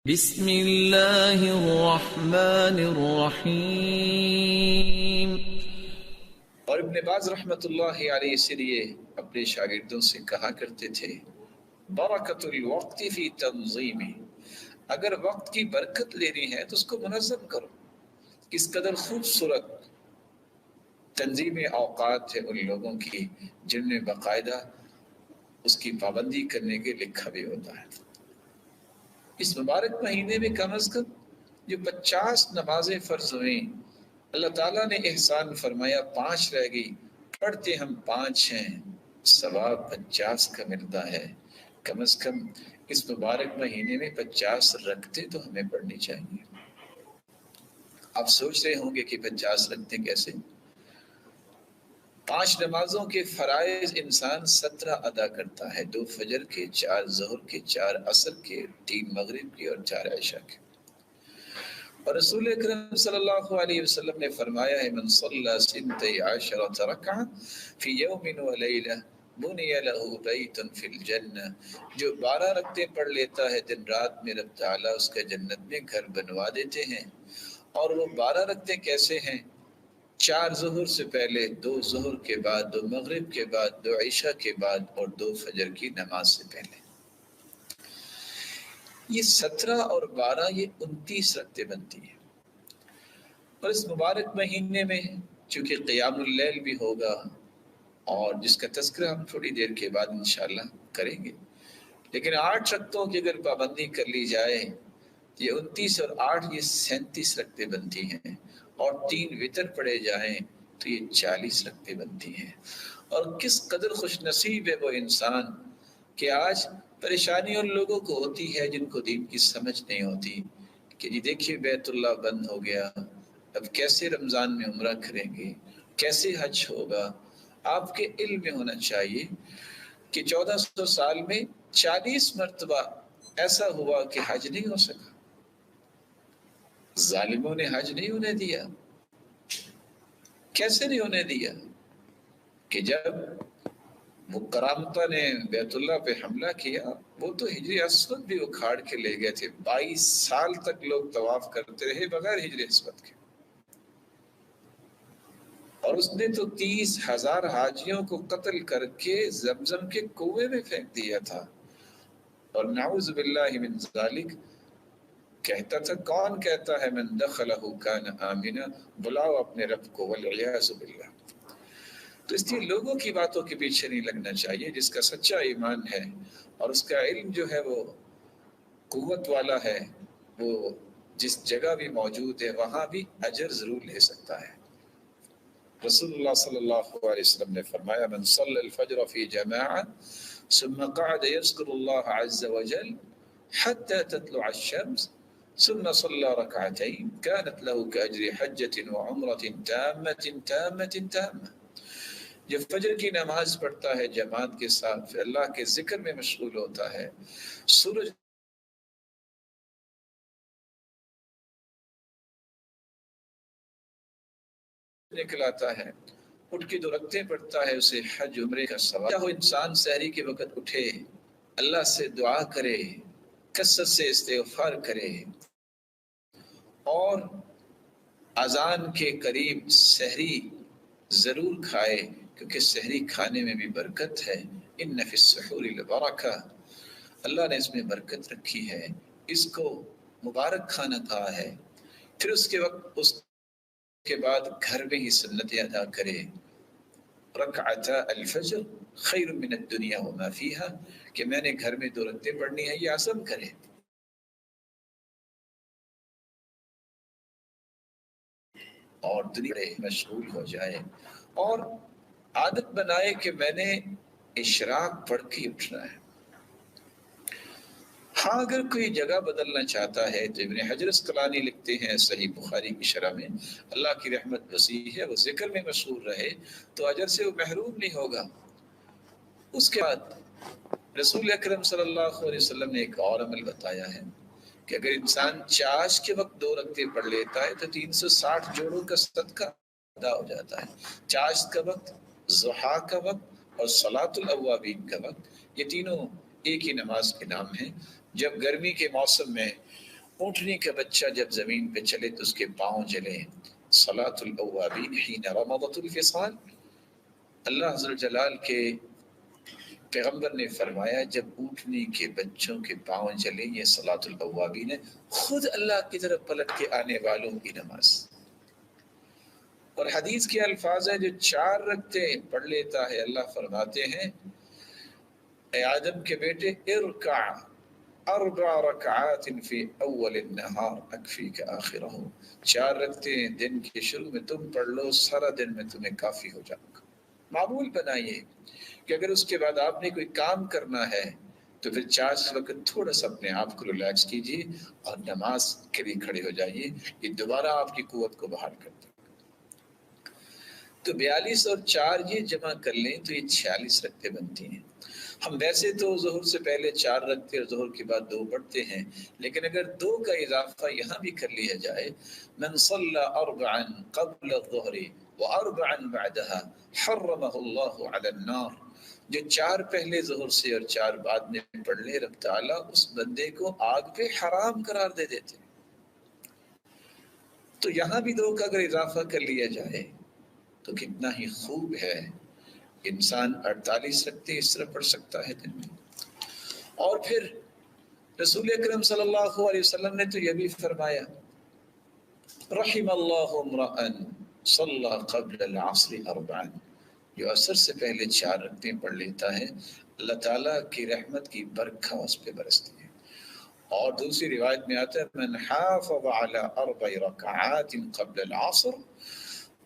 بسم اللہ الرحمن الرحیم۔ اور ابن باز رحمۃ اللہ علیہ اس لیے اپنے شاگردوں سے کہا کرتے تھے برکت الوقت فی تنظیم، اگر وقت کی برکت لینی ہے تو اس کو منظم کرو۔ کس قدر خوبصورت تنظیم اوقات ہے ان لوگوں کی جن میں باقاعدہ اس کی پابندی کرنے کے لکھا بھی ہوتا ہے۔ اس مبارک مہینے میں کم از کم جو 50 نمازیں فرض ہوئیں، اللہ تعالیٰ نے احسان فرمایا 5 رہ گئی، پڑھتے ہم 5 ہیں، ثواب 50 کا ملتا ہے۔ کم از کم اس مبارک مہینے میں 50 رکھتے تو ہمیں پڑھنی چاہیے۔ آپ سوچ رہے ہوں گے کہ 50 رکھتے کیسے؟ 5 نمازوں کے فرائض انسان 17 ادا کرتا ہے، 2 فجر کے، 4 ظہر کے، 4 عصر کے، 3 مغرب کے اور 4 عشاء کے۔ اور رسول اکرم صلی اللہ علیہ وسلم نے فرمایا ہے من صلی 12 رکعہ فی یوم و لیلہ بنی لہ بیت فی الجنہ، جو 12 رکعتیں پڑھ لیتا ہے دن رات میں، رب تعالیٰ اس کا جنت میں گھر بنوا دیتے ہیں۔ اور وہ 12 رکعتیں کیسے ہیں؟ 4 ظہر سے پہلے، 2 ظہر کے بعد، 2 مغرب کے بعد، 2 عشاء کے بعد اور 2 فجر کی نماز سے پہلے۔ یہ 17 اور 12 یہ 29 رکعتیں بنتی ہیں۔ اور اس مبارک مہینے میں چونکہ قیام اللیل بھی ہوگا اور جس کا تذکرہ ہم تھوڑی دیر کے بعد انشاءاللہ کریں گے، لیکن 8 رکعتوں کی اگر پابندی کر لی جائے تو یہ 29 اور 8 یہ 37 رکعتیں بنتی ہیں، اور 3 وتر پڑھے جائیں تو یہ 40 رکعتیں بنتی ہیں۔ اور کس قدر خوش نصیب ہے وہ انسان کہ آج پریشانی ان لوگوں کو ہوتی ہے جن کو دین کی سمجھ نہیں ہوتی کہ جی دیکھیے بیت اللہ بند ہو گیا، اب کیسے رمضان میں عمرہ کریں گے، کیسے حج ہوگا۔ آپ کے علم میں ہونا چاہیے کہ 1400 سال میں 40 مرتبہ ایسا ہوا کہ حج نہیں ہو سکا۔ ظالموں نے حج نہیں ہونے دیا۔ کیسے نہیں ہونے دیا؟ کہ جب وہ کرامتہ نے بیت اللہ پہ حملہ کیا، وہ تو ہجری اسود بھی اکھاڑ کے لے گئے تھے۔ 22 سال تک لوگ طواف کرتے رہے بغیر ہجری اسود کے، اور اس نے تو 30,000 حاجیوں کو قتل کر کے زمزم کے کنویں میں پھینک دیا تھا۔ اور نعوذ باللہ من ذالک کہتا تھا، کون کہتا ہے من دخلہ کان آمنا، بلاؤ اپنے رب کو، والعیاذ باللہ۔ تو اس لیے لوگوں کی باتوں کے پیچھے نہیں لگنا چاہیے۔ جس کا سچا ایمان ہے اور اس کا علم جو ہے وہ قوت والا ہے، وہ جس جگہ بھی موجود ہے وہاں بھی اجر ضرور لے سکتا ہے۔ رسول اللہ صلی اللہ علیہ وسلم نے فرمایا من صلی الفجر فی جماعہ ثم قعد یذکر اللہ عز وجل حتی تطلع الشمس ثم صلی رکعتین كانت له كأجر حجة وعمرة تامة تامة تامة۔ جب فجر کی نماز پڑھتا ہے جماعت کے ساتھ، پھر اللہ کے ذکر میں مشغول ہوتا ہے، سورج نکل آتا ہے، اٹھ کے 2 رکعتیں پڑھتا ہے، اسے حج عمرے کا ثواب۔ چاہو انسان سحری کے وقت اٹھے، اللہ سے دعا کرے، کثرت سے استغفار کرے، اور اذان کے قریب سحری ضرور کھائے، کیونکہ سحری کھانے میں بھی برکت ہے۔ ان فی السحور لبرکہ، اللہ نے اس میں برکت رکھی ہے، اس کو مبارک کھانا کہا ہے۔ پھر اس کے بعد گھر میں ہی سنتیں ادا کرے۔ رکعتا الفجر خیر من الدنیا وما فیہا، کہ میں نے گھر میں 2 رکعتیں پڑھنی ہے، یہ عزم کرے۔ اور دنیا میں مشغول ہو جائے، اور عادت بنائے کہ میں نے اشراق پڑھ کے اٹھنا ہے۔ ہاں اگر کوئی جگہ بدلنا چاہتا ہے تو ابن حجر اسقلانی لکھتے ہیں صحیح بخاری کی شرح میں، اللہ کی رحمت وسیع ہے، وہ ذکر میں مشغول رہے تو اجر سے وہ محروم نہیں ہوگا۔ اس کے بعد رسول اکرم صلی اللہ علیہ وسلم نے ایک اور عمل بتایا ہے کہ اگر انسان چاش کے وقت 2 رکعتیں پڑھ لیتا ہے تو 360 جوڑوں کا صدقہ ادا ہو جاتا ہے۔ چاش کا وقت، ضحیٰ کا وقت اور صلاۃ الاوابین کا وقت، یہ تینوں ایک ہی نماز کے نام ہیں۔ جب گرمی کے موسم میں اونٹنی کا بچہ جب زمین پہ چلے تو اس کے پاؤں جلے. صلاۃ الاوابین حین رمضت الفصال. اللہ عز و جلال کے پیغمبر نے فرمایا جب اونٹنی کے بچوں کے پاؤں جلے یہ صلاۃ الاوابین ہے، خود اللہ کی طرف پلٹ کے آنے والوں کی نماز. اور حدیث کے الفاظ ہیں جو 4 رکعتیں پڑھ لیتا ہے اللہ فرماتے ہیں اے آدم کے بیٹے ارکع 4 رکعات فی اول النہار اکفیک آخرہ. 4 رکعتیں دن کے شروع میں تم پڑھ لو، سارا دن میں تمہیں کافی ہو جاؤں گا. معمول بنائیے کہ اگر اس کے بعد آپ نے کوئی کام کرنا ہے تو پھر 4 وقت تھوڑا سا اپنے آپ کو ریلیکس کیجیے اور نماز کے لیے کھڑے ہو جائیے. یہ دوبارہ آپ کی قوت کو بحال کر دے. تو 42 اور 4 یہ جمع کر لیں تو یہ 46 رکعتیں بنتی ہیں. ہم ویسے تو ظہر سے پہلے 4 رکعتیں اور ظہر کے بعد 2 پڑھتے ہیں، لیکن اگر 2 کا اضافہ یہاں بھی کر لیا جائے من صلی 4 قبل الظہر و4 بعدها حرمہ اللہ علی النار. جو 4 پہلے ظہر سے اور 4 بعد میں پڑھ لے رب تعالیٰ اس بندے کو آگ پہ حرام قرار دے دیتے. تو یہاں بھی 2 کا اگر اضافہ کر لیا جائے تو کتنا ہی خوب ہے. انسان 48 رکعتیں اس طرح پڑھ سکتا ہے دن میں. اور پھر رسول اکرم صلی اللہ علیہ وسلم نے تو یہ بھی فرمایا رحم اللہ امرأ صلی قبل العصر 4. جو عصر سے پہلے 4 رکعتیں پڑھ لیتا ہے اللہ تعالیٰ کی رحمت کی برکھا اس پہ برستی ہے. اور دوسری روایت میں آتا ہے من حافظ على 4 رکعات قبل العصر.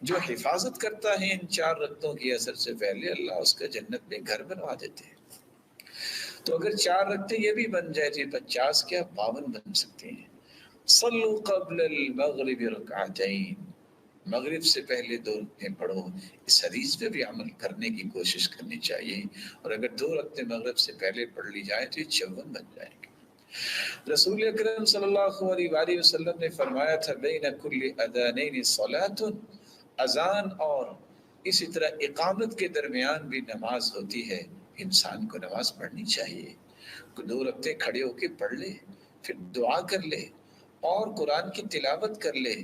جو حفاظت کرتا ہے ان 4 رکعتوں کی عصر سے پہلے اللہ اس کا جنت میں گھر بنوا دیتے ہیں. تو اگر 4 رکعتیں یہ بھی بن جائے تو 50 کیا 52 بن سکتے ہیں. صلو قبل المغرب رکعتین. مغرب سے پہلے 2 رکعتیں پڑھو. اس حدیث پہ بھی عمل کرنے کی کوشش کرنی چاہیے. اور اگر 2 رکعتیں مغرب سے پہلے پڑھ لی جائیں تو یہ 54 بن جائیں گے. رسول اکرم صلی اللہ علیہ وآلہ وسلم نے فرمایا تھا بین کل اذانین صلاۃ. اذان اور اسی طرح اقامت کے درمیان بھی نماز ہوتی ہے. انسان کو نماز پڑھنی چاہیے. 2 رکعتیں کھڑے ہو کے پڑھ لے، پھر دعا کر لے اور قرآن کی تلاوت کر لے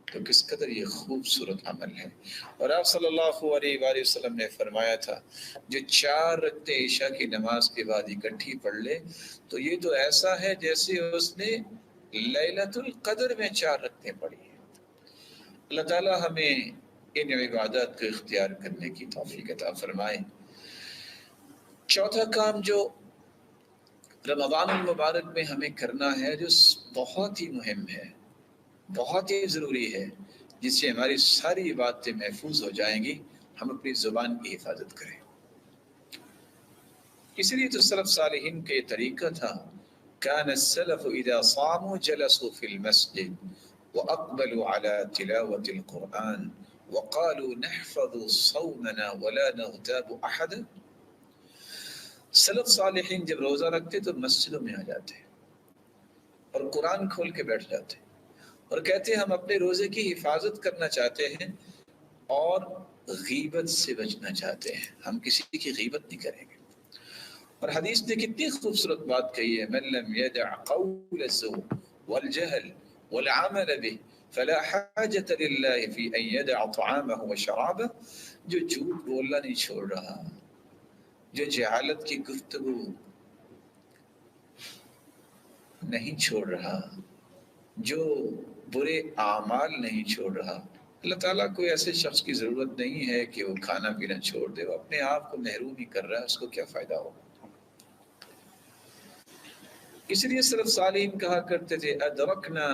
تو کس قدر یہ خوبصورت عمل ہے. اور آپ صلی اللہ علیہ وآلہ وسلم نے فرمایا تھا جو 4 رکعتیں عشاء کی نماز کے بعد اکٹھی پڑھ لے تو یہ تو ایسا ہے جیسے اس نے لیلۃ القدر میں 4 رکعتیں پڑھی ہیں. اللہ تعالیٰ ہمیں ان عبادات کو اختیار کرنے کی توفیق عطا فرمائے. چوتھا کام جو رمضان المبارک میں ہمیں کرنا ہے جو بہت ہی مہم ہے، بہت ہی ضروری ہے، جس سے ہماری ساری باتیں محفوظ ہو جائیں گی، ہم اپنی زبان کی حفاظت کریں. اس لیے تو سلف صالحین کا یہ طریقہ تھا كان السلف اذا صاموا جلسوا في المسجد واقبلوا على تلاوة القرآن وقالوا نحفظ صومنا ولا نغتاب احدا. سلف صالحین جب روزہ رکھتے تو مسجدوں میں آ جاتے اور قرآن کھول کے بیٹھ جاتے اور کہتے ہیں ہم اپنے روزے کی حفاظت کرنا چاہتے ہیں اور غیبت سے بچنا چاہتے ہیں، ہم کسی کی غیبت نہیں کریں گے. اور حدیث نے کتنی خوبصورت بات کہی ہے من لم يدع قول الزور والجهل والعمل به فلا حاجة لله في ان يدع طعامه وشرابه. جو جھوٹ بولنا نہیں چھوڑ رہا، جو جہالت کی گفتگو نہیں چھوڑ رہا، جو برے اعمال نہیں چھوڑ رہا، اللہ تعالیٰ کو ایسے شخص کی ضرورت نہیں ہے کہ وہ کھانا پینا چھوڑ دے. وہ اپنے آپ کو محروم ہی کر رہا ہے، اس کو کیا فائدہ ہوگا. اس لیے سلف صالحین کہا کرتے تھے ادرکنا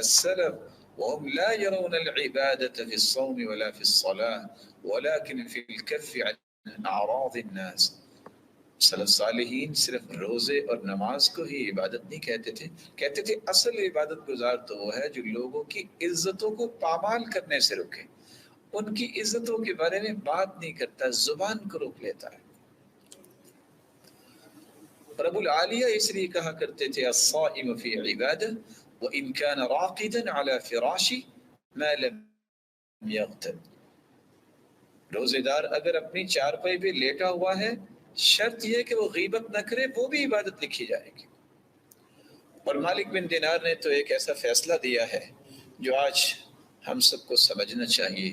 السلف وهم لا يرون العبادة في الصوم ولا في الصلاة ولكن في الكف عن اعراض الناس. سلف صالحین صرف روزے اور نماز کو ہی عبادت نہیں کہتے تھے، کہتے تھے اصل عبادت گزار تو وہ ہے جو لوگوں کی عزتوں کو پامال کرنے سے روکے، ان کی عزتوں کے بارے میں بات نہیں کرتا، زبان کو روک لیتا ہے. رب العالیہ اس لیے کہا کرتے تھے الصائم فی عبادہ وان کان راقدا علی فراشی ما لم یغتب. روزے دار اگر اپنی چارپائی پہ لیٹا ہوا ہے شرط یہ کہ وہ غیبت نہ کرے، وہ بھی عبادت لکھی جائے گی. اور مالک بن دینار نے تو ایک ایسا فیصلہ دیا ہے جو آج ہم سب کو سمجھنا چاہیے.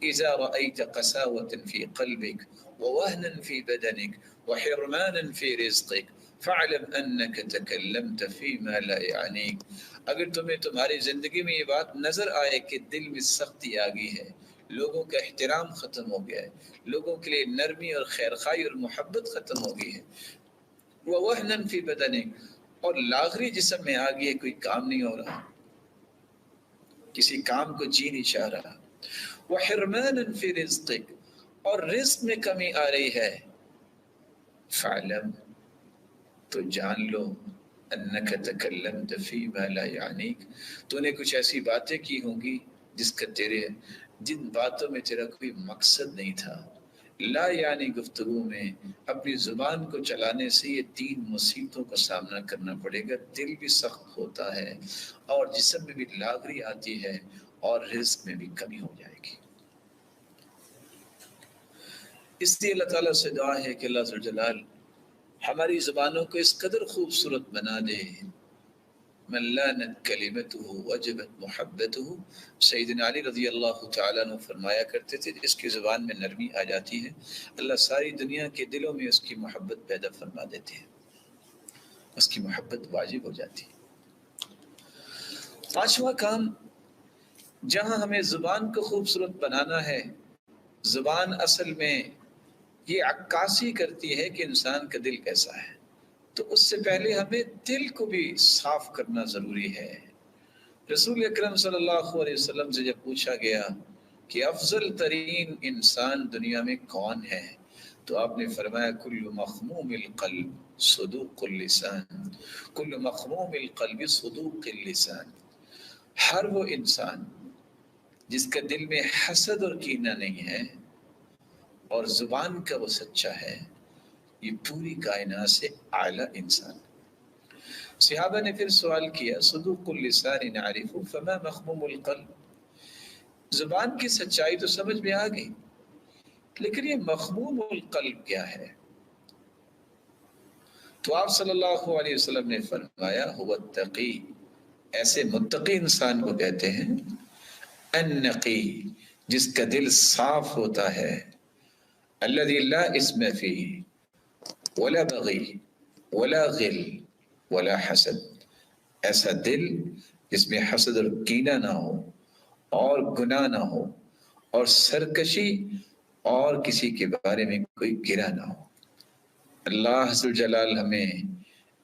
اذا رأيت قساوة في قلبك ووهنا في بدنك وحرمانا في رزقك فاعلم انك تكلمت فيما لا يعنيك. اگر تمہیں تمہاری زندگی میں یہ بات نظر آئے کہ دل میں سختی آ گئی ہے، لوگوں کا احترام ختم ہو گیا ہے، لوگوں کے لیے نرمی اور خیرخواہی اور محبت ختم ہو گئی ہے، ووهنا في بدنك، اور لاغری جسم میں آ گئی ہے، کوئی کام نہیں ہو رہا، کسی کام کو جی نہیں چاہ رہا، وحرمانا فی رزقک، اور رزق میں کمی آ رہی ہے، فعلم، تو جان لو، انک تکلمت فیما لا یعنیک، تو نے کچھ ایسی باتیں کی ہوں گی جن باتوں میں تیرا کوئی مقصد نہیں تھا. لا یعنی گفتگو میں اپنی زبان کو چلانے سے یہ 3 مصیبتوں کا سامنا کرنا پڑے گا. دل بھی سخت ہوتا ہے اور جسم میں بھی لاغری آتی ہے اور رزق میں بھی کمی ہو جائے گی. اس لیے اللہ تعالیٰ سے دعا ہے کہ اللہ ذوالجلال ہماری زبانوں کو اس قدر خوبصورت بنا دے. من لانت کلمته وجبت محبته، سیدنا علی رضی اللہ تعالیٰ عنہ فرمایا کرتے تھے اس کی زبان میں نرمی آ جاتی ہے، اللہ ساری دنیا کے دلوں میں اس کی محبت پیدا فرما دیتے ہیں، اس کی محبت واجب ہو جاتی ہے. 5واں کام، جہاں ہمیں زبان کو خوبصورت بنانا ہے، زبان اصل میں یہ عکاسی کرتی ہے کہ انسان کا دل کیسا ہے، تو اس سے پہلے ہمیں دل کو بھی صاف کرنا ضروری ہے. رسول اکرم صلی اللہ علیہ وسلم سے جب پوچھا گیا کہ افضل ترین انسان دنیا میں کون ہے، تو آپ نے فرمایا کل مخموم القلب صدوق اللسان، کل مخموم القلب صدوق اللسان، ہر وہ انسان جس کا دل میں حسد اور کینہ نہیں ہے اور زبان کا وہ سچا ہے، یہ پوری کائنات سے اعلیٰ انسان. صحابہ نے پھر سوال کیا صدوق اللسان نعرف فما مخموم القلب، زبان کی سچائی تو سمجھ میں آ گئی، لیکن یہ مخموم القلب کیا ہے؟ تو آپ صلی اللہ علیہ وسلم نے فرمایا هو التقی، ایسے متقی انسان کو کہتے ہیں، النقی، جس کا دل صاف ہوتا ہے، الذی لا اسم فیہ ولا بغی ولا غل ولا حسد، ایسا دل جس میں حسد اور کینہ نہ ہو اور گناہ نہ ہو اور سرکشی اور کسی کے بارے میں کوئی گرہ نہ ہو. اللہ ذوالجلال ہمیں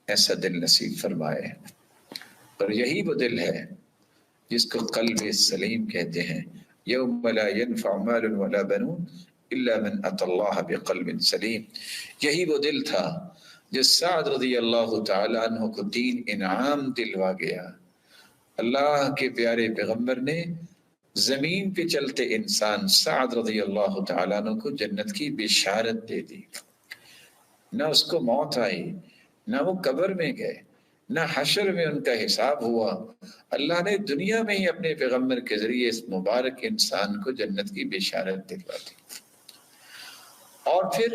ایسا دل نصیب فرمائے. اور یہی وہ دل ہے جس کو قلب سلیم کہتے ہیں. یوم لا ينفع مال ولا بنون الا من اتى اللہ بقلب سلیم. یہی وہ دل تھا جو سعد رضی اللہ تعالیٰ عنہ کو 3 انعام دلوا گیا. اللہ کے پیارے پیغمبر نے زمین پہ چلتے انسان سعد رضی اللہ تعالیٰ عنہ کو جنت کی بشارت دے دی. نہ اس کو موت آئی، نہ وہ قبر میں گئے، نہ حشر میں ان کا حساب ہوا. اللہ نے دنیا میں ہی اپنے پیغمبر کے ذریعے اس مبارک انسان کو جنت کی بشارت دلوا دی. اور پھر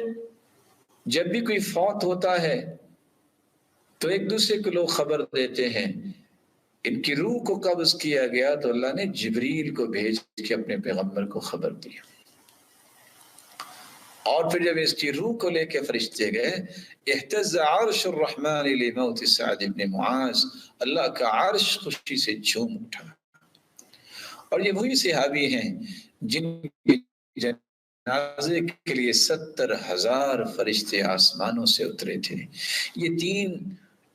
جب بھی کوئی فوت ہوتا ہے تو ایک دوسرے کو لوگ خبر دیتے ہیں ان کی روح کو قبض کیا گیا، تو اللہ نے جبریل کو بھیج کے اپنے پیغمبر کو خبر دی. اور پھر جب اس کی روح کو لے کے فرشتے گئے، اہتز عرش الرحمن لموت سعد بن معاذ، اللہ کا عرش خوشی سے جھوم اٹھا. اور یہ وہی صحابی ہیں جن کے جنازے کے لیے 70,000 فرشتے آسمانوں سے اترے تھے. یہ 3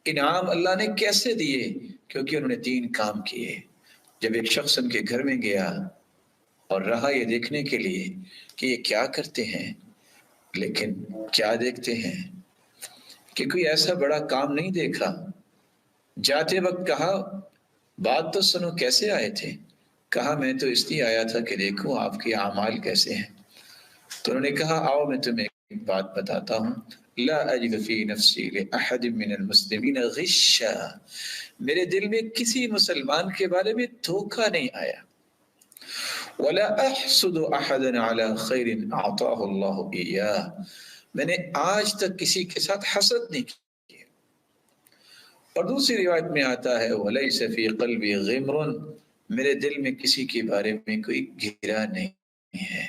انعام اللہ نے کیسے دیے؟ کیونکہ انہوں نے 3 کام کیے. جب ایک شخص ان کے گھر میں گیا اور رہا یہ دیکھنے کے لیے کہ یہ کیا کرتے ہیں، لیکن کیا دیکھتے ہیں کہ کوئی ایسا بڑا کام نہیں دیکھا. جاتے وقت کہا بات تو سنو، کیسے آئے تھے؟ کہا میں تو اس لیے آیا تھا کہ دیکھوں آپ کے اعمال کیسے ہیں. تو انہوں نے کہا آؤ میں تمہیں ایک بات بتاتا ہوں. لا اجد فی نفسی لأحد من المسلمین غشا، میرے دل میں کسی مسلمان کے بارے میں دھوکہ نہیں آیا. ولا احسد احدا علی خیر اعطاہ اللہ ایاہ، میں نے آج تک کسی کے ساتھ حسد نہیں کی. اور دوسری روایت میں آتا ہے وَلَيْسَ فِي قَلْبِي غِمْرٌ، میرے دل میں کسی کے بارے میں کوئی گرا نہیں ہے۔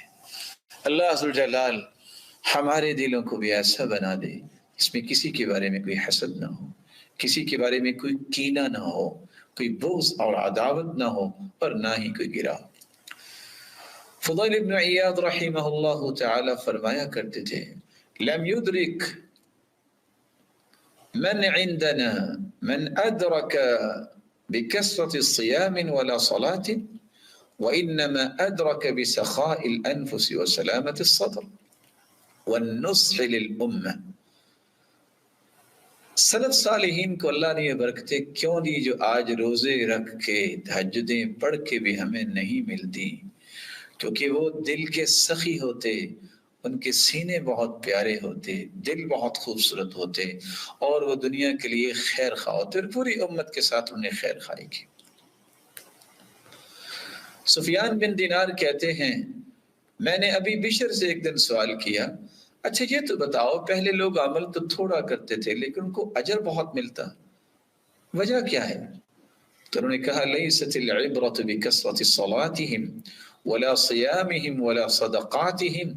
اللہ عز و جلال ہمارے دلوں کو بھی ایسا بنا دے اس میں کسی کے بارے میں کوئی حسد نہ ہو، کسی کے بارے میں کوئی کینہ نہ ہو، کوئی بغض اور عداوت نہ ہو، اور نہ ہی کوئی گرا ہو۔ فضیل ابن عیاض رحمہ اللہ تعالی فرمایا کرتے تھے لم يدرک من عندنا من ادرک بکثرة الصيام ولا صلاة وإنما أدرك بسخاء الأنفس وسلامة الصدر والنصح للأمة۔ سلف صالحین کو اللہ نے یہ برکتیں کیوں دی جو آج روزے رکھ کے تہجدیں پڑھ کے بھی ہمیں نہیں ملتی؟ کیونکہ وہ دل کے سخی ہوتے، ان کے سینے بہت پیارے ہوتے، دل بہت خوبصورت ہوتے، اور وہ دنیا کے لیے خیر خواہ ہوتے، اور پوری امت کے ساتھ انہیں خیر خواہی کی۔ سفیان بن دینار کہتے ہیں میں نے ابھی بشر سے ایک دن سوال کیا، اچھا یہ تو بتاؤ پہلے لوگ عمل تو تھوڑا کرتے تھے لیکن ان کو اجر بہت ملتا، وجہ کیا ہے؟ تو انہوں نے کہا لیست العبرۃ بکثرۃ صلاتہم ولا صیامہم ولا صدقاتہم،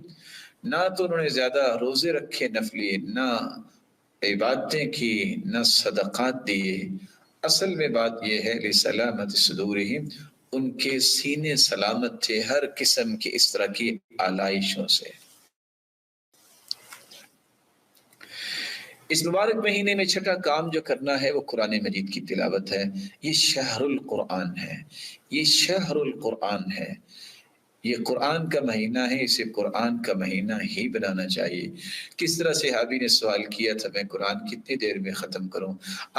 نہ تو انہوں نے زیادہ روزے رکھے نفلی، نہ عبادتیں کی، نہ صدقات دیے، اصل میں بات یہ ہے لسلامت صدورہم، ان کے سینے سلامت تھے ہر قسم کی اس طرح کی آلائشوں سے۔ اس مبارک مہینے میں چھٹا کام جو کرنا ہے وہ قرآن مجید کی تلاوت ہے۔ یہ شہر القرآن ہے، یہ شہر القرآن ہے، یہ قرآن کا مہینہ ہے، اسے قرآن کا مہینہ ہی بنانا چاہیے۔ کس طرح صحابی نے سوال کیا تھا میں قرآن کتنی دیر میں ختم کروں؟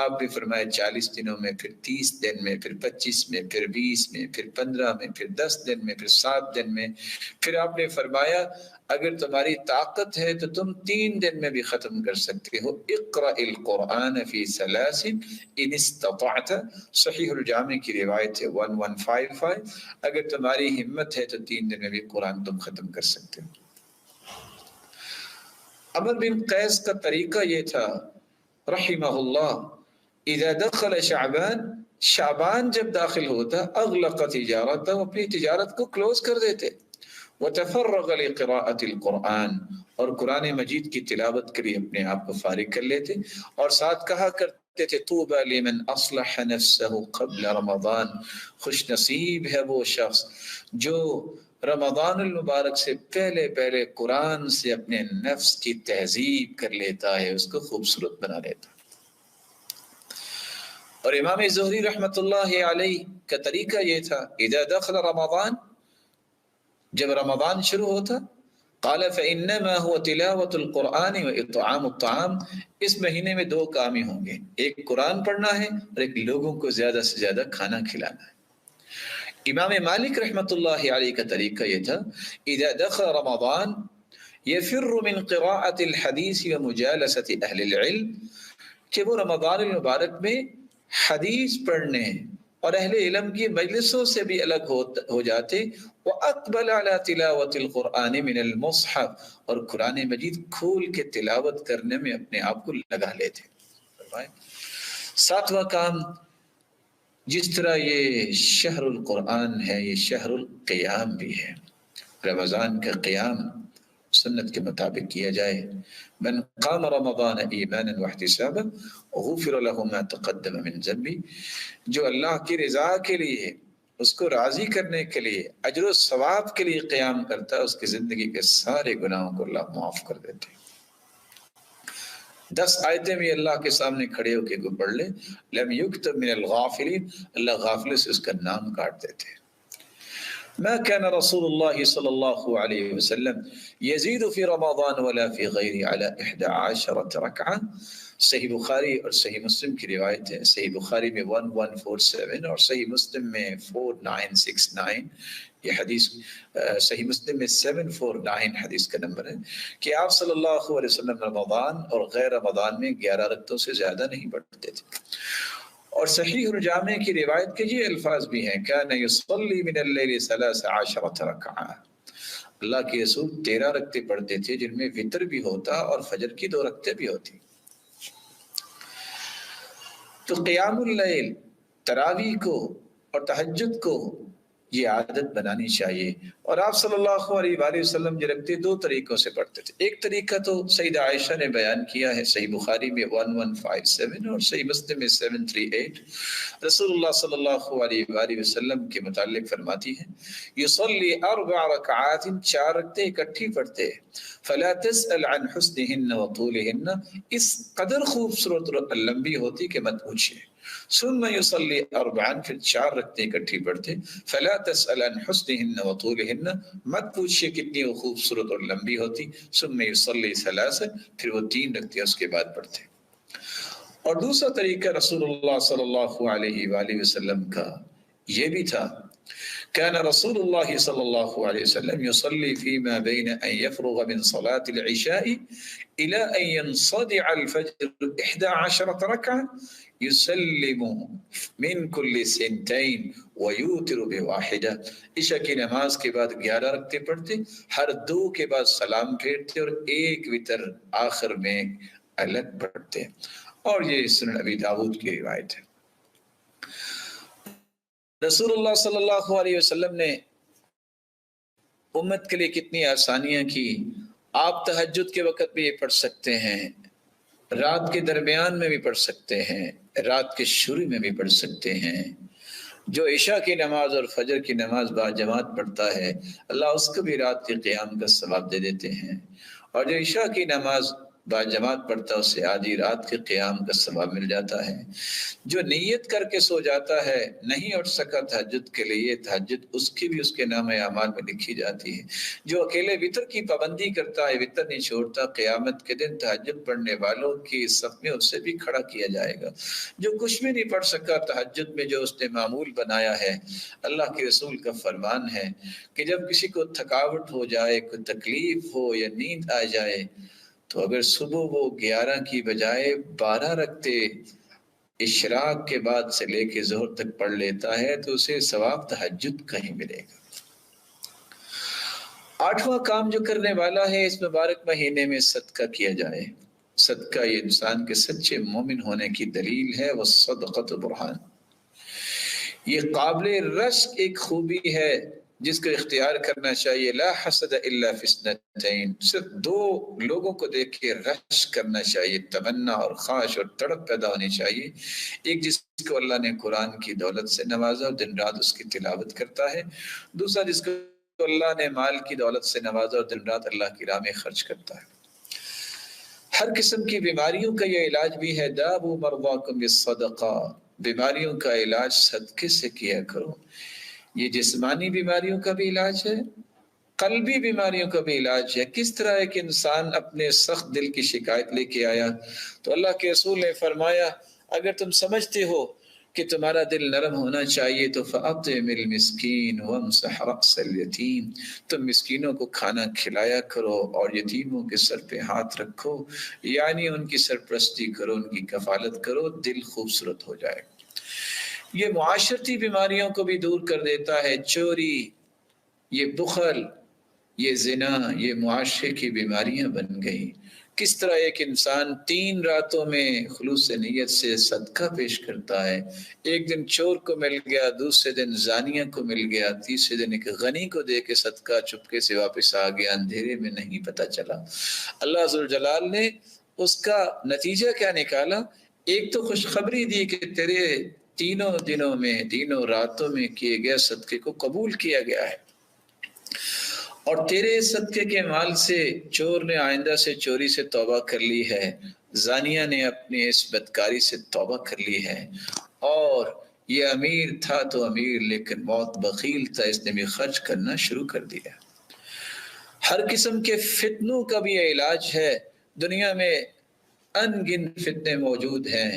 آپ نے فرمایا 40 دنوں میں، پھر 30 دن میں، پھر 25 میں، پھر 20 میں، پھر 15 میں، پھر 10 دن میں، پھر 7 دن میں۔ پھر آپ نے فرمایا اگر تمہاری طاقت ہے تو تم 3 دن میں بھی ختم کر سکتے ہو۔ اقرأ القرآن فی 3 ان استطعت، صحیح الجامع کی روایت ہے 1155، اگر تمہاری ہمت ہے تو 3 دن میں بھی قرآن تم ختم کر سکتے ہو۔ عمر بن قیس کا طریقہ یہ تھا رحمہ اللہ، اذا دخل شعبان، شعبان جب داخل ہوتا اغلق تجارت، وہ اپنی تجارت کو کلوز کر دیتے، وتفرغ لقراءة القرآن، اور قرآن مجید کی تلاوت کے لیے اپنے آپ کو فارغ کر لیتے، اور ساتھ کہا کرتے تھے طوبى لمن اصلح نفسه قبل رمضان، خوش نصیب ہے وہ شخص جو رمضان المبارک سے پہلے پہلے قرآن سے اپنے نفس کی تہذیب کر لیتا ہے، اس کو خوبصورت بنا لیتا ہے۔ اور امام زہری رحمۃ اللہ علیہ کا طریقہ یہ تھا اذا دخل رمضان، جب رمضان شروع ہوتا قال فإنما هو تلاوة القرآن وإطعام الطعام، اس مہینے میں 2 کام ہی ہوں گے، ایک قرآن پڑھنا ہے اور ایک لوگوں کو زیادہ سے زیادہ کھانا کھلانا ہے۔ امام مالک رحمۃ اللہ علیہ کا طریقہ یہ تھا اذا دخل رمضان يفر من قراءة الحديث ومجالسة اہل العلم، کہ وہ رمضان المبارک میں حدیث پڑھنے اور اہل علم کی مجلسوں سے بھی الگ ہو جاتے، وَأَقْبَلَ عَلَى تِلَاوَةِ الْقُرْآنِ مِنَ الْمُصْحَفِ، اور قرآن مجید کھول کے تلاوت کرنے میں اپنے آپ کو لگا لیتے۔ 7واں کام، جس طرح یہ شہر القرآن ہے یہ شہر القیام بھی ہے، رمضان کا قیام سنت کے مطابق کیا جائے۔ من قام رمضان ایمانا واحتسابا غفر له ما تقدم من ذنبه، جو اللہ کی رضا کے لیے، اس کو راضی کرنے کے لیے، اجر و ثواب کے لیے قیام کرتا ہے، اس کی زندگی کے سارے گناہوں کو اللہ معاف کر دیتے ہیں۔ 10 آیتیں بھی اللہ کے سامنے کھڑے ہو کے پڑھ لے، لم یکتب من الغافلین، اللہ غافل سے اس کا نام کاٹ دیتے ہیں۔ ما كان رسول الله صلى الله عليه وسلم يزيد في رمضان ولا في غيره على 11 ركعة، صحیح بخاری اور صحیح مسلم کی روایت ہے، صحیح بخاری میں 1147 اور صحیح مسلم میں 4969، یہ حدیث صحیح مسلم میں 749 حدیث کا نمبر ہے کہ آپ صلی اللہ علیہ وسلم رمضان اور غیر رمضان میں 11 رکعتوں سے زیادہ نہیں پڑھتے تھے۔ اور صحیح الجامع کی روایت کے یہ الفاظ بھی ہیں کان یصلی من اللیل 13 رکعہ، اللہ کے رسول 13 رکعتیں پڑھتے تھے جن میں وتر بھی ہوتا اور فجر کی 2 رکعتیں بھی ہوتی۔ تو قیام اللیل، تراویح کو اور تہجد کو یہ عادت بنانی چاہیے۔ اور آپ صلی اللہ علیہ وآلہ وسلم جو رکھتے دو طریقوں سے پڑھتے تھے۔ ایک طریقہ تو سیدہ عائشہ نے بیان کیا ہے، صحیح بخاری میں 1157 اور صحیح مسلم میں 738۔ رسول اللہ صلی اللہ علیہ وآلہ وسلم کے متعلق فرماتی ہیں، یصلی 4 رکعات، 4 رکعتیں اکٹھی پڑھتے، فلا تسأل عن حسنہن وطولہن، اس قدر خوبصورت اور لمبی ہوتی کہ مت پوچھے۔ ثم یصلی 4، پھر 4 رکعتیں اکٹھی پڑھتے، فلا تسأل عن حسنہن وطولہن، مت پوچھئے کتنی وہ خوبصورت اور لمبی ہوتی۔ ثم یصلی 3، پھر وہ 3 رکعتیں اس کے بعد پڑھتے۔ اور دوسرا طریقہ رسول اللہ صلی اللہ علیہ وآلہ وسلم کا یہ بھی تھا، كان رسول الله صلى الله عليه وسلم يصلي فيما بين أن يفرغ من صلاة العشاء إلى أن ينصدع الفجر 11 ركعة، يسلم من كل 2 ويوتر بواحدة۔ عشاء کی نماز کے بعد 11 رکعتیں پڑھتے، ہر 2 کے بعد سلام پھیرتے اور 1 وتر آخر میں الگ پڑھتے۔ اور یہ سنن ابی داؤد کی روایت ہے۔ رسول اللہ صلی اللہ علیہ وسلم نے امت کے لیے کتنی آسانیاں کی۔ آپ تہجد کے وقت بھی یہ پڑھ سکتے ہیں، رات کے درمیان میں بھی پڑھ سکتے ہیں، رات کے شروع میں بھی پڑھ سکتے ہیں۔ جو عشاء کی نماز اور فجر کی نماز با جماعت پڑھتا ہے، اللہ اس کو بھی رات کے قیام کا ثواب دے دیتے ہیں، اور جو عشاء کی نماز با جماعت پڑھتا ہے اسے آدھی رات کے قیام کا ثواب مل جاتا ہے۔ جو نیت کر کے سو جاتا ہے، نہیں اٹھ سکا تہجد کے لیے، تہجد اس کی بھی اس کے نام اعمال میں لکھی جاتی ہے۔ جو اکیلے وتر کی پابندی کرتا ہے، وتر نہیں چھوڑتا، قیامت کے دن تہجد پڑھنے والوں کی صف میں اسے بھی کھڑا کیا جائے گا۔ جو کچھ بھی نہیں پڑھ سکا تہجد میں، جو اس نے معمول بنایا ہے، اللہ کے رسول کا فرمان ہے کہ جب کسی کو تھکاوٹ ہو جائے، کوئی تکلیف ہو یا نیند آ جائے، تو اگر صبح وہ 11 کی بجائے 12 رکھتے اشراق کے بعد سے لے کے ظہر تک پڑھ لیتا ہے تو اسے ثواب تہجد کا ہی ملے گا۔ 8واں کام جو کرنے والا ہے، اس مبارک مہینے میں صدقہ کیا جائے۔ صدقہ یہ انسان کے سچے مومن ہونے کی دلیل ہے، وہ صدقۃ برہان۔ یہ قابل رشک ایک خوبی ہے جس کو اختیار کرنا چاہیے۔ لا حسد الا فی اثنتین، صرف 2 لوگوں کو دیکھ کے رشک کرنا چاہیے، تمنا اور خواہش اور تڑپ پیدا ہونی چاہیے۔ ایک جس کو اللہ نے قرآن کی دولت سے نوازا اور دن رات اس کی تلاوت کرتا ہے، دوسرا جس کو اللہ نے مال کی دولت سے نوازا اور دن رات اللہ کی راہ میں خرچ کرتا ہے۔ ہر قسم کی بیماریوں کا یہ علاج بھی ہے، داؤ مرضاکم بالصدقہ، بیماریوں کا علاج صدقے سے کیا کرو۔ یہ جسمانی بیماریوں کا بھی علاج ہے، قلبی بیماریوں کا بھی علاج ہے۔ کس طرح ایک انسان اپنے سخت دل کی شکایت لے کے آیا تو اللہ کے رسول نے فرمایا، اگر تم سمجھتے ہو کہ تمہارا دل نرم ہونا چاہیے تو فَأَطْعِمِ الْمِسْكِينَ وَامْسَحْ رَأْسَ الْيَتِيمِ، تم مسکینوں کو کھانا کھلایا کرو اور یتیموں کے سر پہ ہاتھ رکھو، یعنی ان کی سرپرستی کرو، ان کی کفالت کرو، دل خوبصورت ہو جائے۔ یہ معاشرتی بیماریوں کو بھی دور کر دیتا ہے، چوری، یہ بخل، یہ زنا، یہ معاشرے کی بیماریاں بن گئی۔ کس طرح ایک انسان 3 راتوں میں خلوص نیت سے صدقہ پیش کرتا ہے، ایک دن چور کو مل گیا، دوسرے دن زانیہ کو مل گیا، تیسرے دن ایک غنی کو دے کے صدقہ چپکے سے واپس آ گیا، اندھیرے میں نہیں پتہ چلا۔ اللہ ذوالجلال نے اس کا نتیجہ کیا نکالا؟ ایک تو خوشخبری دی کہ تیرے 3 دنوں میں، 3 راتوں میں کیے گئے صدقے کو قبول کیا گیا ہے، اور تیرے صدقے کے مال سے چور نے آئندہ سے چوری سے توبہ کر لی ہے، زانیہ نے اپنی اس بدکاری سے توبہ کر لی ہے، اور یہ امیر تھا تو امیر لیکن بہت بخیل تھا، اس نے بھی خرچ کرنا شروع کر دیا۔ ہر قسم کے فتنوں کا بھی علاج ہے۔ دنیا میں ان گن فتنے موجود ہیں۔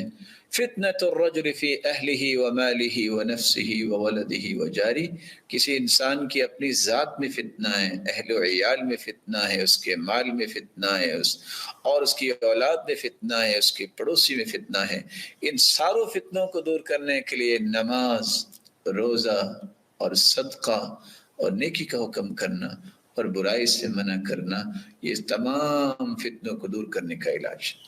فتنۃ الرجل فی اہلہ ومالہ ونفسہ وولدہ وجارہ، کسی انسان کی اپنی ذات میں فتنہ ہے، اہل و عیال میں فتنہ ہے، اس کے مال میں فتنہ ہے، اور اس کی اولاد میں فتنہ ہے، اس کے پڑوسی میں فتنہ ہے۔ ان ساروں فتنوں کو دور کرنے کے لیے نماز، روزہ اور صدقہ اور نیکی کا حکم کرنا اور برائی سے منع کرنا، یہ تمام فتنوں کو دور کرنے کا علاج ہے۔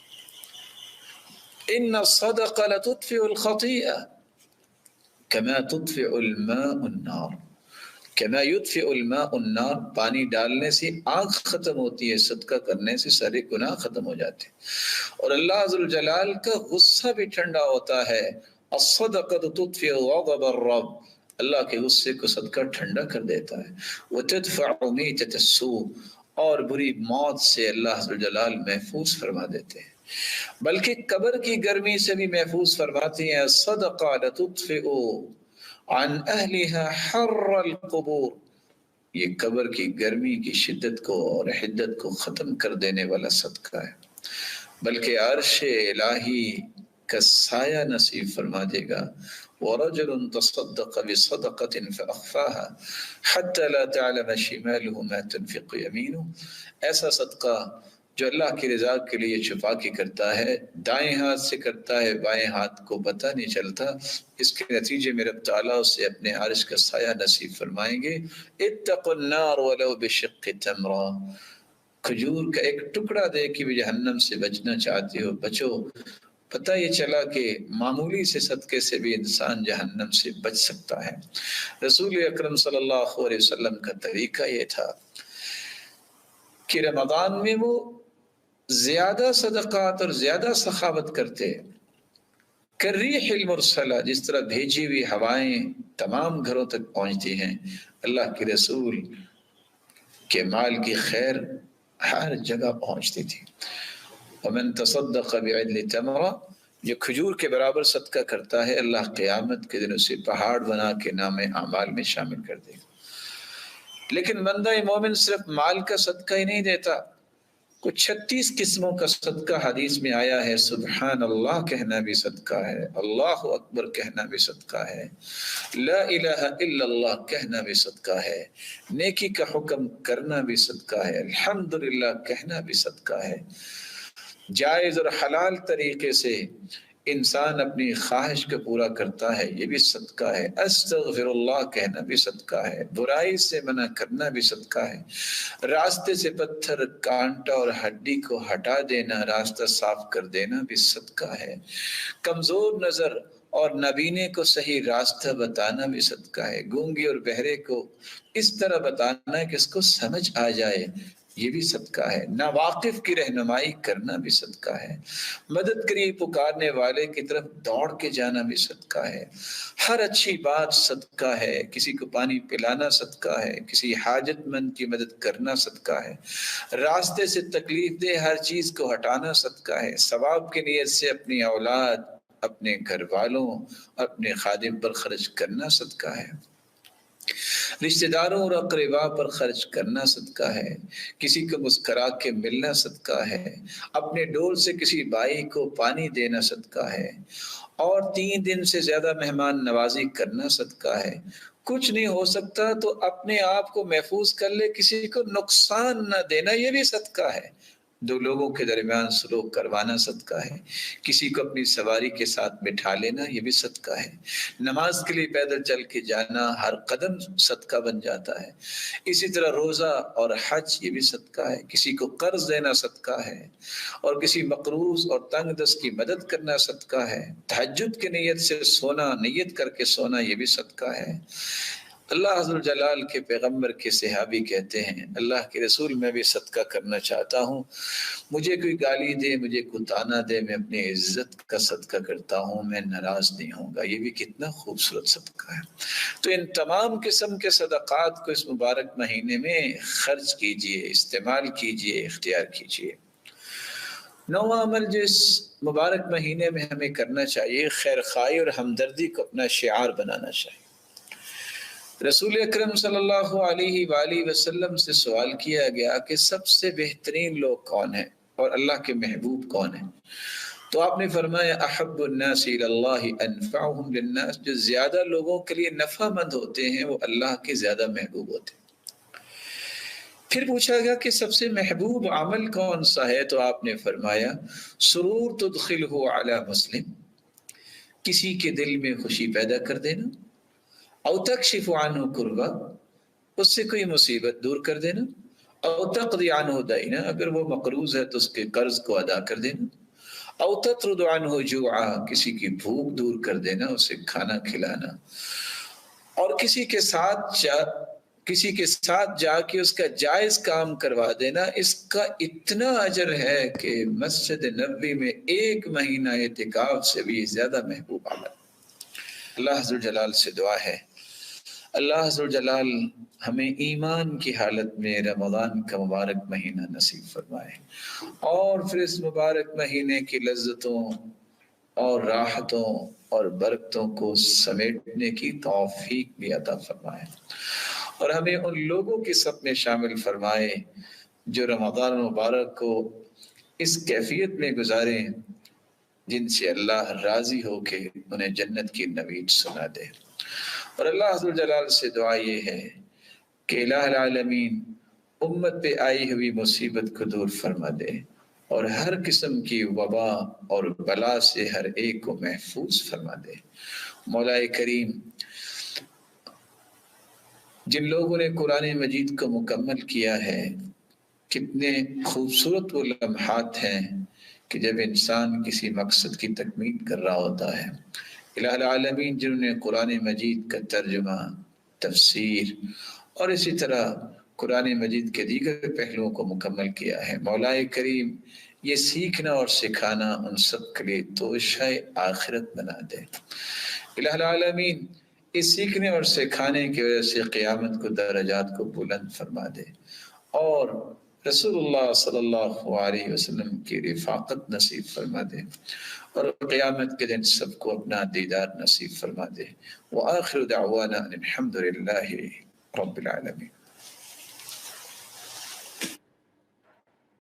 ان الصدقہ لتطفئ الخطیئہ کما تطفئ الماء النار، کما یطفئ الماء النار، پانی ڈالنے سے آگ ختم ہوتی ہے، صدقہ کرنے سے سارے گناہ ختم ہو جاتے ہیں، اور اللہ ذوالجلال کا غصہ بھی ٹھنڈا ہوتا ہے۔ الصدقۃ تطفئ غضب الرب، اللہ کے غصے کو صدقہ ٹھنڈا کر دیتا ہے۔ وتدفع میتۃ السوء، اور بری موت سے اللہ ذوالجلال محفوظ فرما دیتے ہیں، بلکہ قبر کی گرمی سے بھی محفوظ فرماتے ہیں۔ الصدقہ لتطفئ عن اہلها حر القبور، یہ قبر کی گرمی کی شدت کو اور حدت کو ختم کر دینے والا صدقہ ہے، بلکہ عرش الہی کا سایہ نصیب فرما دے گا۔ ورجل تصدق بصدقة فأخفاها حتى لا تعلم شماله ما تنفق يمينه، ایسا صدقہ جو اللہ کی رضا کے لیے چھپا کے کرتا ہے، دائیں ہاتھ سے کرتا ہے، بائیں ہاتھ کو پتہ نہیں چلتا، اس کے نتیجے میں رب تعالیٰ اسے اپنے عرش کا سایہ نصیب فرمائیں گے۔ اتقوا النار ولو بشق تمرہ، کھجور کا ایک ٹکڑا دے کے بھی جہنم سے بچنا چاہتے ہو بچو۔ پتہ یہ چلا کہ معمولی سے صدقے سے بھی انسان جہنم سے بچ سکتا ہے۔ رسول اکرم صلی اللہ علیہ وسلم کا طریقہ یہ تھا کہ رمضان میں وہ زیادہ صدقات اور زیادہ سخاوت کرتے، کالریح المرسلہ، جس طرح بھیجی ہوئی ہوائیں تمام گھروں تک پہنچتی ہیں، اللہ کے رسول کے مال کی خیر ہر جگہ پہنچتی تھی۔ ومن تصدق بعدل تمرہ، جو کھجور کے برابر صدقہ کرتا ہے، اللہ قیامت کے دن اسے پہاڑ بنا کے نام اعمال میں شامل کر دے گا۔ لیکن بندہ مومن صرف مال کا صدقہ ہی نہیں دیتا، کچھ 36 قسموں کا صدقہ حدیث میں آیا ہے۔ سبحان اللہ کہنا بھی صدقہ ہے، اللہ اکبر کہنا بھی صدقہ ہے، لا الہ الا اللہ کہنا بھی صدقہ ہے، نیکی کا حکم کرنا بھی صدقہ ہے، الحمدللہ کہنا بھی صدقہ ہے، جائز اور حلال طریقے سے انسان اپنی خواہش کو پورا کرتا ہے، یہ بھی صدقہ ہے، استغفر اللہ کہنا بھی صدقہ ہے، برائی سے منع کرنا بھی صدقہ ہے، راستے سے پتھر کانٹا اور ہڈی کو ہٹا دینا، راستہ صاف کر دینا بھی صدقہ ہے، کمزور نظر اور نابینے کو صحیح راستہ بتانا بھی صدقہ ہے، گونگے اور بہرے کو اس طرح بتانا کہ اس کو سمجھ آ جائے، یہ بھی صدقہ ہے، ناواقف کی رہنمائی کرنا بھی صدقہ ہے، مدد کے لیے پکارنے والے کی طرف دوڑ کے جانا بھی صدقہ ہے، ہر اچھی بات صدقہ ہے، کسی کو پانی پلانا صدقہ ہے، کسی حاجت مند کی مدد کرنا صدقہ ہے، راستے سے تکلیف دہ ہر چیز کو ہٹانا صدقہ ہے، ثواب کی نیت سے اپنی اولاد، اپنے گھر والوں، اپنے خادم پر خرچ کرنا صدقہ ہے، رشتہ داروں اور اقرباء پر خرچ کرنا صدقہ ہے، کسی کو مسکرا کے ملنا صدقہ ہے، اپنے ڈول سے کسی بھائی کو پانی دینا صدقہ ہے، اور 3 دن سے زیادہ مہمان نوازی کرنا صدقہ ہے۔ کچھ نہیں ہو سکتا تو اپنے آپ کو محفوظ کر لے، کسی کو نقصان نہ دینا، یہ بھی صدقہ ہے، 2 لوگوں کے درمیان سلوک کروانا صدقہ ہے، کسی کو اپنی سواری کے ساتھ بٹھا لینا، یہ بھی صدقہ ہے، نماز کے لیے پیدل چل کے جانا، ہر قدم صدقہ بن جاتا ہے، اسی طرح روزہ اور حج یہ بھی صدقہ ہے، کسی کو قرض دینا صدقہ ہے، اور کسی مقروض اور تنگ دست کی مدد کرنا صدقہ ہے، تہجد کی نیت سے سونا، نیت کر کے سونا، یہ بھی صدقہ ہے۔ اللہ عز و جلال کے پیغمبر کے صحابی کہتے ہیں، اللہ کے رسول میں بھی صدقہ کرنا چاہتا ہوں، مجھے کوئی گالی دے، مجھے کوئی طعنہ دے، میں اپنی عزت کا صدقہ کرتا ہوں، میں ناراض نہیں ہوں گا، یہ بھی کتنا خوبصورت صدقہ ہے۔ تو ان تمام قسم کے صدقات کو اس مبارک مہینے میں خرچ کیجئے، استعمال کیجئے، اختیار کیجئے۔ 9واں عمل جو اس مبارک مہینے میں ہمیں کرنا چاہیے، خیر خواہی اور ہمدردی کو اپنا شعار بنانا چاہیے۔ رسول اکرم صلی اللہ علیہ وآلہ وسلم سے سوال کیا گیا کہ سب سے بہترین لوگ کون ہیں اور اللہ کے محبوب کون ہیں، تو آپ نے فرمایا احب الناس الی اللہ انفعهم للناس، جو زیادہ لوگوں کے لیے نفع مند ہوتے ہیں وہ اللہ کے زیادہ محبوب ہوتے ہیں۔ پھر پوچھا گیا کہ سب سے محبوب عمل کون سا ہے، تو آپ نے فرمایا سرور تدخلہ علی مسلم، کسی کے دل میں خوشی پیدا کر دینا، او تکشف عنہ کربہ، اس سے کوئی مصیبت دور کر دینا، او تقضی عنہ دینا، اگر وہ مقروض ہے تو اس کے قرض کو ادا کر دینا، او تطرد عنہ جوعا، کسی کی بھوک دور کر دینا، اسے کھانا کھلانا، اور کسی کے ساتھ جا کے اس کا جائز کام کروا دینا، اس کا اتنا اجر ہے کہ مسجد نبوی میں 1 مہینہ اعتکاف سے بھی زیادہ محبوب عمل۔ اللہ عز و جلال سے دعا ہے، اللہ عز و جلال ہمیں ایمان کی حالت میں رمضان کا مبارک مہینہ نصیب فرمائے، اور پھر اس مبارک مہینے کی لذتوں اور راحتوں اور برکتوں کو سمیٹنے کی توفیق بھی عطا فرمائے، اور ہمیں ان لوگوں کے سب میں شامل فرمائے جو رمضان مبارک کو اس کیفیت میں گزاریں جن سے اللہ راضی ہو کے انہیں جنت کی نوید سنا دے۔ اور اللہ عز و جلال سے دعا یہ ہے کہ الہ العالمین امت پہ آئی ہوئی مصیبت کو دور فرما دے، اور ہر قسم کی وبا اور بلا سے ہر ایک کو محفوظ فرما دے۔ مولا کریم، جن لوگوں نے قرآن مجید کو مکمل کیا ہے، کتنے خوبصورت وہ لمحات ہیں کہ جب انسان کسی مقصد کی تکمیل کر رہا ہوتا ہے۔ الہ العالمین جنہوں نے قرآن مجید کا ترجمہ، تفسیر اور اسی طرح قرآن مجید کے دیگر پہلوؤں کو مکمل کیا ہے، مولا کریم یہ سیکھنا اور سکھانا ان سب کے لیے توشہ آخرت بنا دے۔ الہ العالمین اس سیکھنے اور سکھانے کی وجہ سے قیامت کو درجات کو بلند فرما دے، اور رسول اللہ صلی اللہ علیہ وسلم کی رفاقت نصیب فرما دے، اور قیامت کے دن سب کو اپنا دیدار نصیب فرما دے۔ وآخر دعوانا الحمد للہ رب العالمین۔